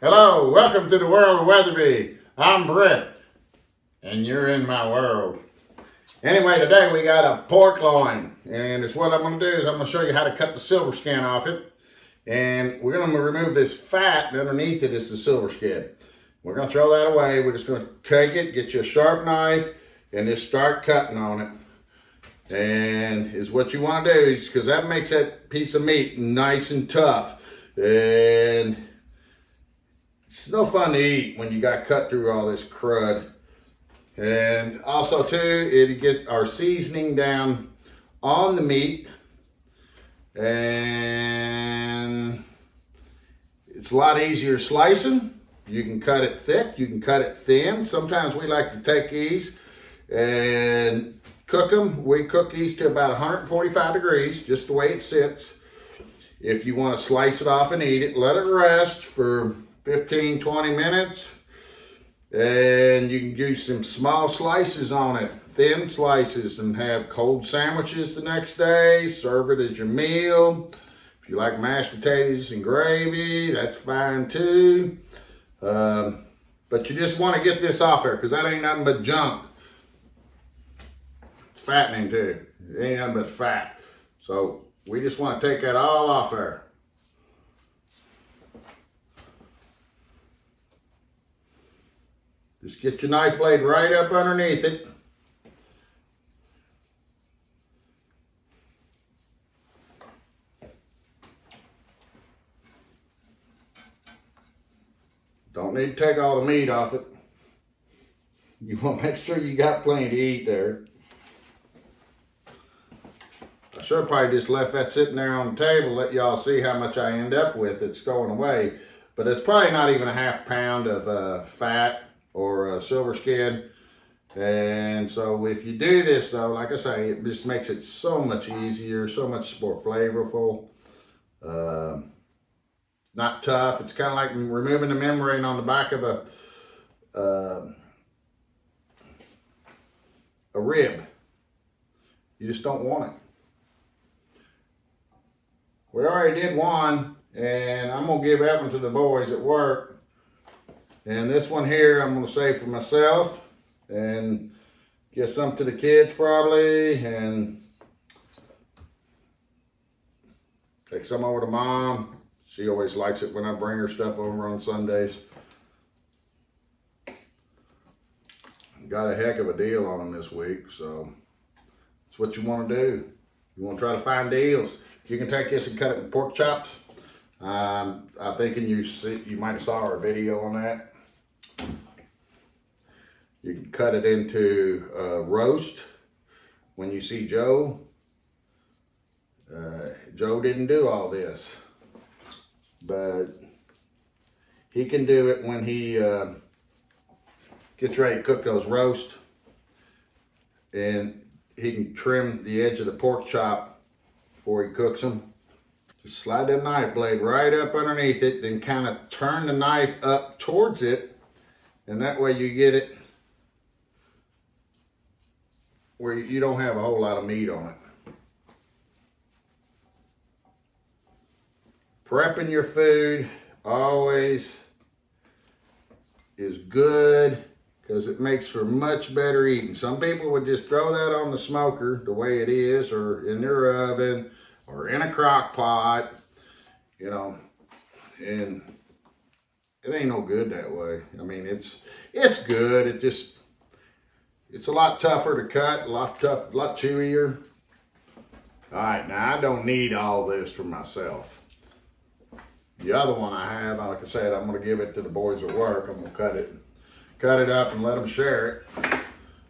Hello, welcome to the world of Weatherby. I'm Britt, and you're in my world. Anyway, today we got a pork loin, and it's what I'm going to do is I'm going to show you how to cut the silver skin off it, and we're going to remove this fat, and underneath it is the silver skin. We're going to throw that away. We're just going to take it, get you a sharp knife, and just start cutting on it. And is what you want to do, because that makes that piece of meat nice and tough. And it's no fun to eat when you got cut through all this crud. And also too, it'll get our seasoning down on the meat. And it's a lot easier slicing. You can cut it thick, you can cut it thin. Sometimes we like to take these and cook them. We cook these to about 145 degrees, just the way it sits. If you want to slice it off and eat it, let it rest for 15-20 minutes, and you can do some small slices on it, thin slices, and have cold sandwiches the next day. Serve it as your meal. If you like mashed potatoes and gravy, that's fine too. But you just want to get this off there, because that ain't nothing but junk. It's fattening too. It ain't nothing but fat. So we just want to take that all off there. Just get your knife blade right up underneath it. Don't need to take all the meat off it. You want to make sure you got plenty to eat there. I should have probably just left that sitting there on the table, let y'all see how much I end up with. It's going away. But it's probably not even a half pound of fat or silver skin. And so if you do this though, like I say, it just makes it so much easier, so much more flavorful. Not tough. It's kind of like removing the membrane on the back of a rib. You just don't want it. We already did one, and I'm gonna give that one to the boys at work. And this one here, I'm gonna save for myself and get some to the kids probably, and take some over to Mom. She always likes it when I bring her stuff over on Sundays. Got a heck of a deal on them this week, so that's what you want to do. You want to try to find deals. You can take this and cut it in pork chops. I'm thinking you might have saw our video on that. You can cut it into roast. When you see Joe, Joe didn't do all this, but he can do it when he gets ready to cook those roast, and he can trim the edge of the pork chop before he cooks them. Just slide that knife blade right up underneath it, then kind of turn the knife up towards it, and that way you get it where you don't have a whole lot of meat on it. Prepping your food always is good, because it makes for much better eating. Some people would just throw that on the smoker the way it is, or in their oven, or in a crock pot, you know, and it ain't no good that way. I mean, it's good. It's a lot tougher to cut, a lot chewier. All right, now I don't need all this for myself. The other one I have, like I said, I'm gonna give it to the boys at work. I'm gonna cut it up and let them share it.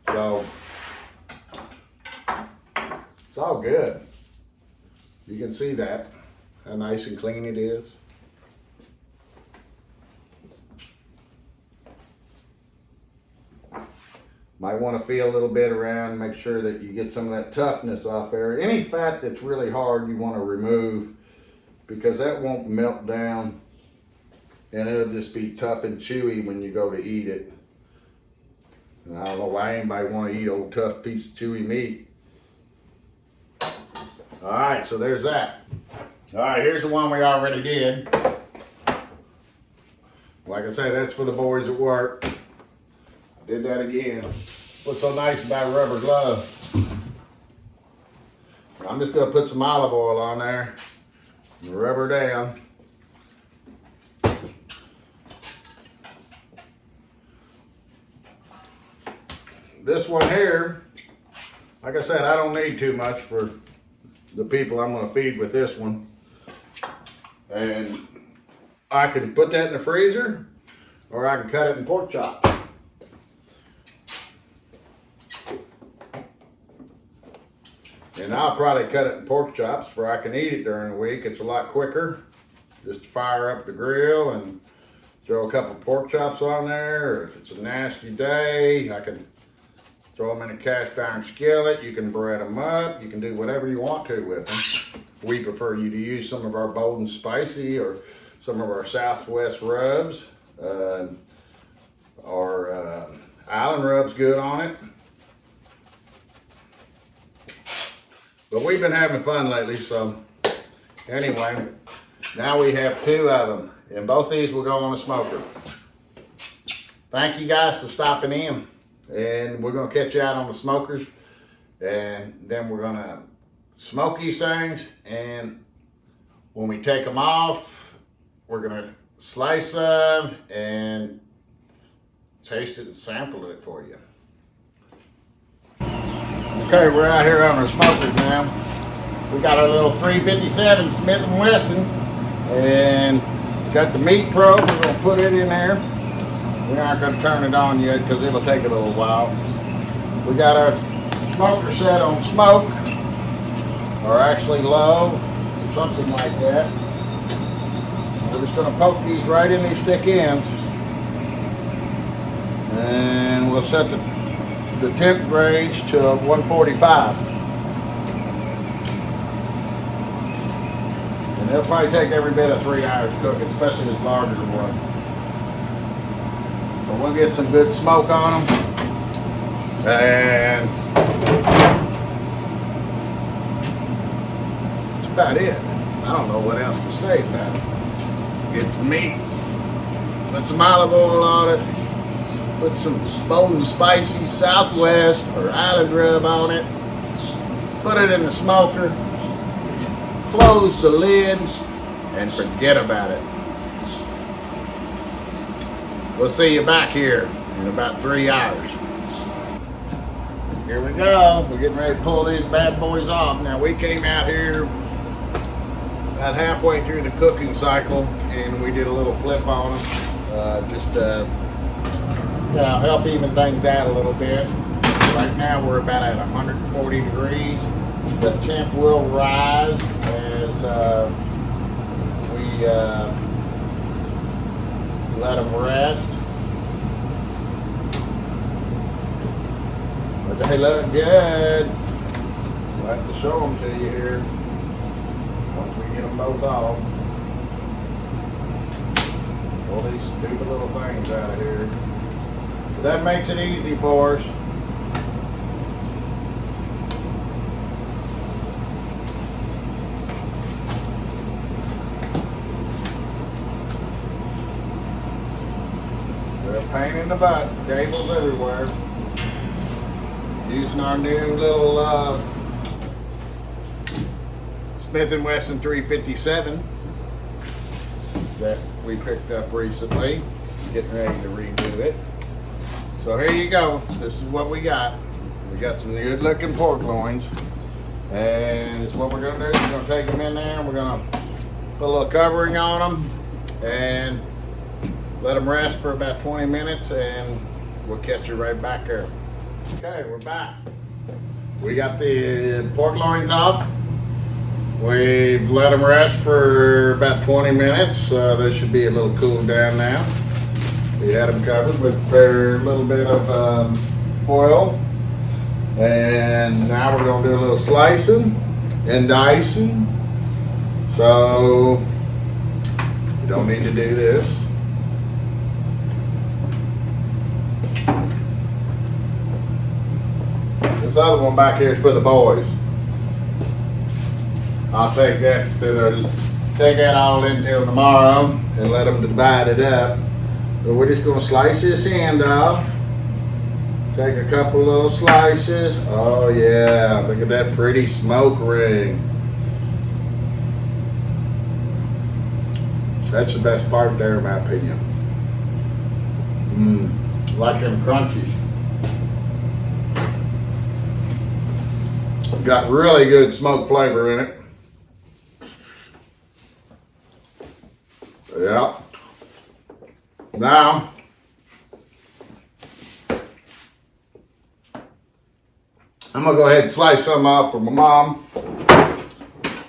So it's all good. You can see that, how nice and clean it is. Might want to feel a little bit around, make sure that you get some of that toughness off there. Any fat that's really hard you want to remove, because that won't melt down, and it'll just be tough and chewy when you go to eat it. And I don't know why anybody want to eat old tough piece of chewy meat. All right, so there's that. All right, here's the one we already did. Like I say, that's for the boys at work. I did that again. What's so nice about rubber gloves? I'm just gonna put some olive oil on there and rub her down. This one here, like I said, I don't need too much for the people I'm gonna feed with this one. And I can put that in the freezer, or I can cut it in pork chops. And I'll probably cut it in pork chops where I can eat it during the week. It's a lot quicker. Just fire up the grill and throw a couple pork chops on there. Or if it's a nasty day, I can throw them in a cast iron skillet. You can bread them up. You can do whatever you want to with them. We prefer you to use some of our bold and spicy or some of our Southwest rubs. Our Island rub's good on it. But we've been having fun lately, so anyway, now we have 2 of them, and both these will go on the smoker. Thank you guys for stopping in, and we're gonna catch you out on the smokers, and then we're gonna smoke these things, and when we take them off, we're gonna slice them and taste it and sample it for you. Okay, we're out here on our smokers now. We got our little 357 Smith & Wesson, and got the meat probe. We're gonna put it in there. We aren't gonna turn it on yet because it'll take a little while. We got our smoker set on smoke, or actually low, or something like that. We're just gonna poke these right in these thick ends, and we'll set the temp gauge to 145. And it'll probably take every bit of 3 hours to cook it, especially this larger one. So we'll get some good smoke on them. And that's about it. I don't know what else to say about it. Get the meat, put some olive oil on it, put some bold and spicy Southwest or Island rub on it, put it in the smoker, close the lid, and forget about it. We'll see you back here in about 3 hours. Here we go. We're getting ready to pull these bad boys off. Now, we came out here about halfway through the cooking cycle, and we did a little flip on them. Help even things out a little bit. Right now we're about at 140 degrees. The temp will rise as we let them rest. But they look good. We'll have to show them to you here once we get them both off. All these stupid little things out of here. That makes it easy for us. They're a pain in the butt. Cables everywhere. Using our new little Smith & Wesson 357 that we picked up recently. Getting ready to redo it. So here you go. This is what we got. We got some good looking pork loins. And it's what we're gonna do. We're gonna take them in there and we're gonna put a little covering on them and let them rest for about 20 minutes and we'll catch you right back there. Okay, we're back. We got the pork loins off. We've let them rest for about 20 minutes. They should be a little cooled down now. We had them covered with a little bit of foil. And now we're going to do a little slicing and dicing. So you don't need to do this. This other one back here is for the boys. I'll take that all until tomorrow and let them divide it up. So we're just gonna slice this end off. Take a couple little slices. Oh yeah, look at that pretty smoke ring. That's the best part there in my opinion. Like them crunchies. Got really good smoke flavor in it. Yeah. Now, I'm gonna go ahead and slice some off for my mom.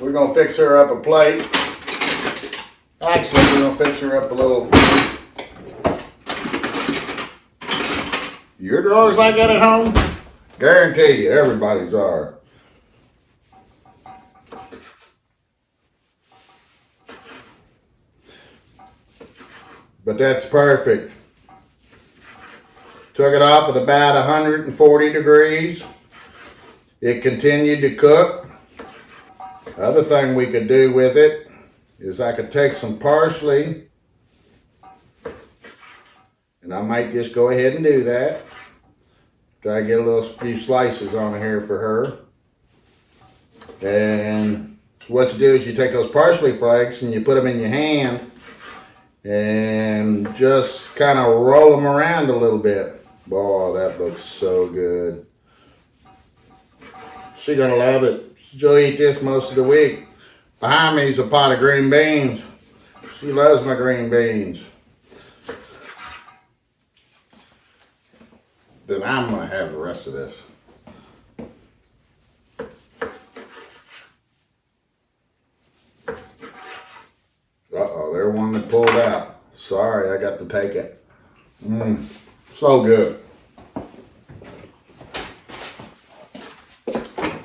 We're gonna fix her up a plate. Actually, we're gonna fix her up a little. Your drawers like that at home? Guarantee you, everybody's are. But that's perfect. Took it off at about 140 degrees. It continued to cook. Other thing we could do with it is I could take some parsley, and I might just go ahead and do that. Try to get a few slices on here for her. And what you do is you take those parsley flakes and you put them in your hand and just kind of roll them around a little bit. Boy, that looks so good. She's gonna love it. She'll eat this most of the week. Behind me is a pot of green beans. She loves my green beans. Then I'm gonna have the rest of this. Uh-oh, there's one that pulled out. Sorry, I got to take it. So good.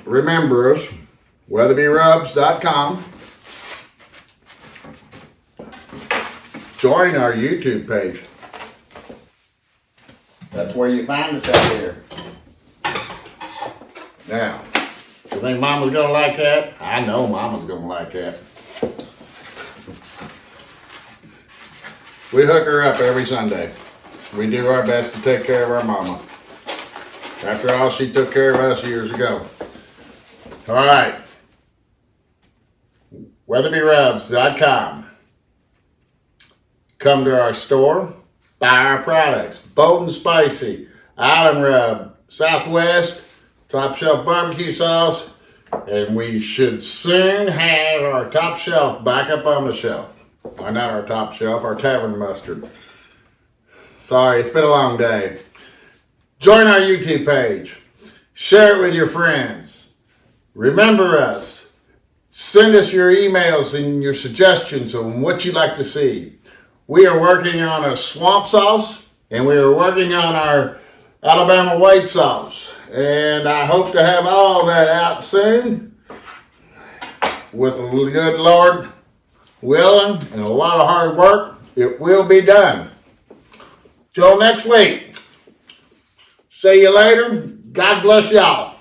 Remember us, WeatherbyRubs.com. Join our YouTube page. That's where you find us out here. Now, you think Mama's gonna like that? I know Mama's gonna like that. We hook her up every Sunday. We do our best to take care of our mama. After all, she took care of us years ago. All right. WeatherbyRubs.com. Come to our store, buy our products. Bold and Spicy, Island Rub, Southwest, Top Shelf Barbecue Sauce, and we should soon have our top shelf back up on the shelf. Or not our top shelf, our tavern mustard. Sorry, it's been a long day. Join our YouTube page. Share it with your friends. Remember us. Send us your emails and your suggestions on what you'd like to see. We are working on a swamp sauce, and we are working on our Alabama white sauce. And I hope to have all that out soon. With a good Lord willing and a lot of hard work, it will be done. Till next week. See you later. God bless y'all.